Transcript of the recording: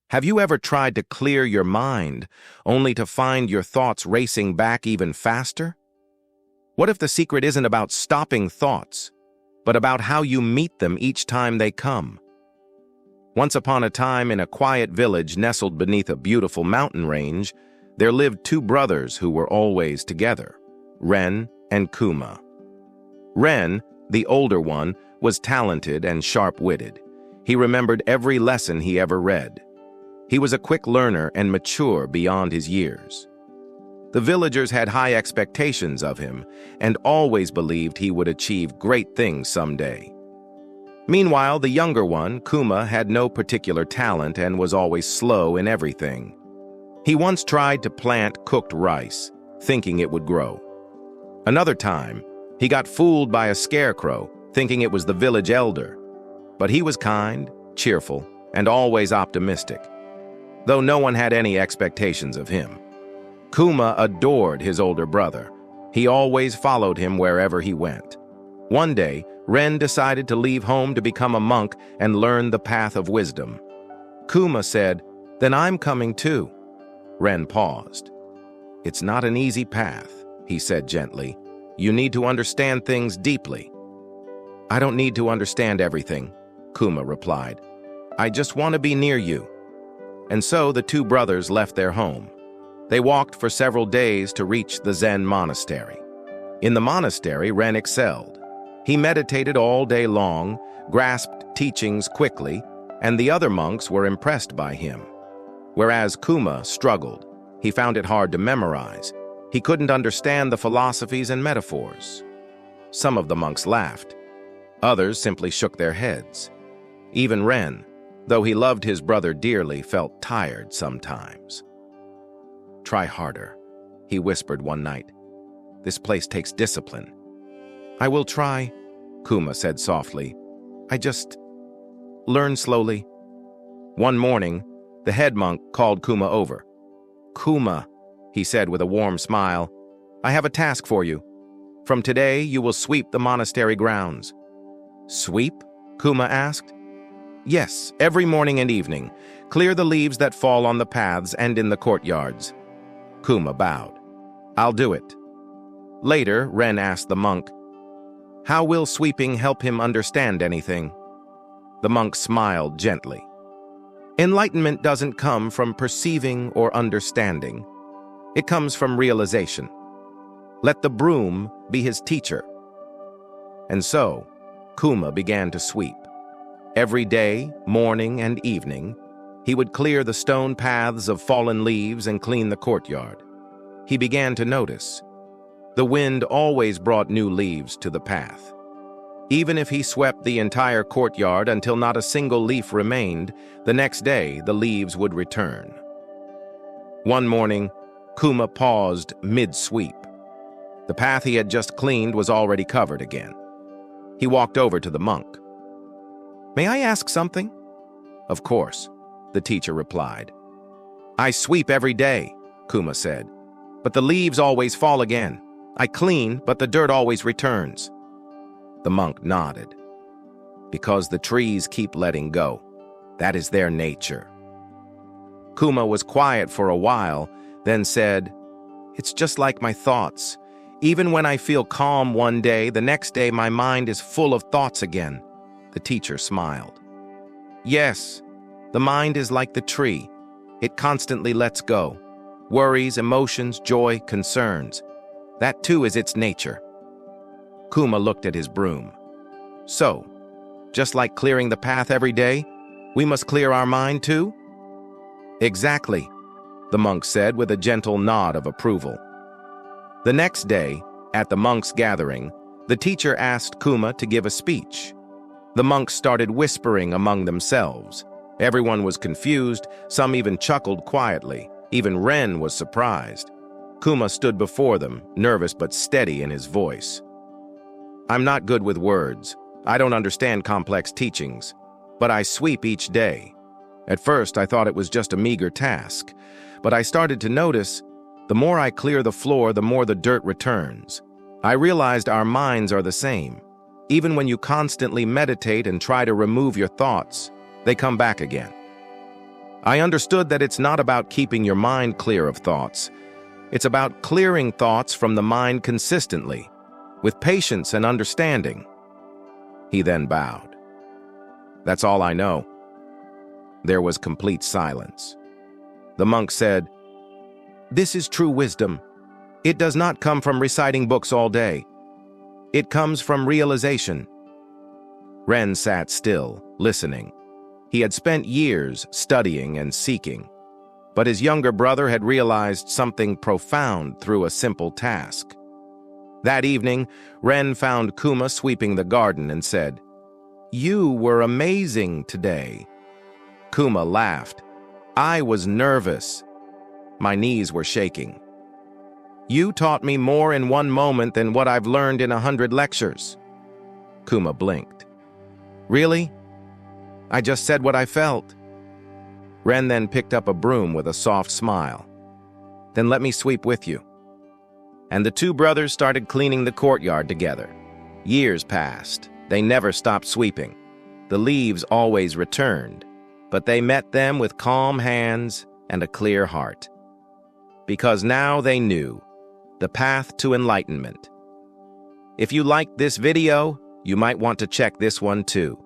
Have you ever tried to clear your mind, only to find your thoughts racing back even faster? What if the secret isn't about stopping thoughts, but about how you meet them each time they come? Once upon a time, in a quiet village nestled beneath a beautiful mountain range, there lived two brothers who were always together, Ren and Kuma. Ren, the older one, was talented and sharp-witted. He remembered every lesson he ever read. He was a quick learner and mature beyond his years. The villagers had high expectations of him and always believed he would achieve great things someday. Meanwhile, the younger one, Kuma, had no particular talent and was always slow in everything. He once tried to plant cooked rice, thinking it would grow. Another time, he got fooled by a scarecrow, thinking it was the village elder. But he was kind, cheerful, and always optimistic, though no one had any expectations of him. Kuma adored his older brother. He always followed him wherever he went. One day, Ren decided to leave home to become a monk and learn the path of wisdom. Kuma said, "Then I'm coming too." Ren paused. "It's not an easy path," he said gently. "You need to understand things deeply." "I don't need to understand everything," Kuma replied. "I just want to be near you." And so the two brothers left their home. They walked for several days to reach the Zen monastery. In the monastery, Ren excelled. He meditated all day long, grasped teachings quickly, and the other monks were impressed by him. Whereas Kuma struggled. He found it hard to memorize. He couldn't understand the philosophies and metaphors. Some of the monks laughed. Others simply shook their heads. Even Ren, though he loved his brother dearly, felt tired sometimes. "Try harder," he whispered one night. "This place takes discipline." "I will try," Kuma said softly. "I just learn slowly." One morning, the head monk called Kuma over. "Kuma," he said with a warm smile, "I have a task for you. From today, you will sweep the monastery grounds." "Sweep?" Kuma asked. "Yes, every morning and evening. Clear the leaves that fall on the paths and in the courtyards." Kuma bowed. "I'll do it." Later, Ren asked the monk, "How will sweeping help him understand anything?" The monk smiled gently. "Enlightenment doesn't come from perceiving or understanding. It comes from realization. Let the broom be his teacher." And so, Kuma began to sweep. Every day, morning and evening, he would clear the stone paths of fallen leaves and clean the courtyard. He began to notice. The wind always brought new leaves to the path. Even if he swept the entire courtyard until not a single leaf remained, the next day the leaves would return. One morning, Kuma paused mid-sweep. The path he had just cleaned was already covered again. He walked over to the monk. "May I ask something?" "Of course," the teacher replied. "I sweep every day," Kuma said, "but the leaves always fall again. I clean, but the dirt always returns." The monk nodded. "Because the trees keep letting go. That is their nature." Kuma was quiet for a while, then said, "It's just like my thoughts. Even when I feel calm one day, the next day my mind is full of thoughts again." The teacher smiled. "Yes, the mind is like the tree. It constantly lets go. Worries, emotions, joy, concerns. That too is its nature." Kuma looked at his broom. "So, just like clearing the path every day, we must clear our mind too?" "Exactly," the monk said with a gentle nod of approval. The next day, at the monks' gathering, the teacher asked Kuma to give a speech. The monks started whispering among themselves. Everyone was confused, some even chuckled quietly. Even Ren was surprised. Kuma stood before them, nervous but steady in his voice. "I'm not good with words. I don't understand complex teachings, but I sweep each day. At first, I thought it was just a meager task, but I started to notice the more I clear the floor, the more the dirt returns. I realized our minds are the same. Even when you constantly meditate and try to remove your thoughts, they come back again." I understood that it's not about keeping your mind clear of thoughts. It's about clearing thoughts from the mind consistently, with patience and understanding. He then bowed. That's all I know. There was complete silence. The monk said, "This is true wisdom. It does not come from reciting books all day. It comes from realization." Ren sat still, listening. He had spent years studying and seeking, but his younger brother had realized something profound through a simple task. That evening, Ren found Kuma sweeping the garden and said, "You were amazing today." Kuma laughed. "I was nervous. My knees were shaking. You taught me more in one moment than what I've learned in 100 lectures." Kuma blinked. "Really? I just said what I felt." Ren then picked up a broom with a soft smile. "Then let me sweep with you." And the two brothers started cleaning the courtyard together. Years passed. They never stopped sweeping. The leaves always returned, but they met them with calm hands and a clear heart. Because now they knew the path to enlightenment. If you liked this video, you might want to check this one too.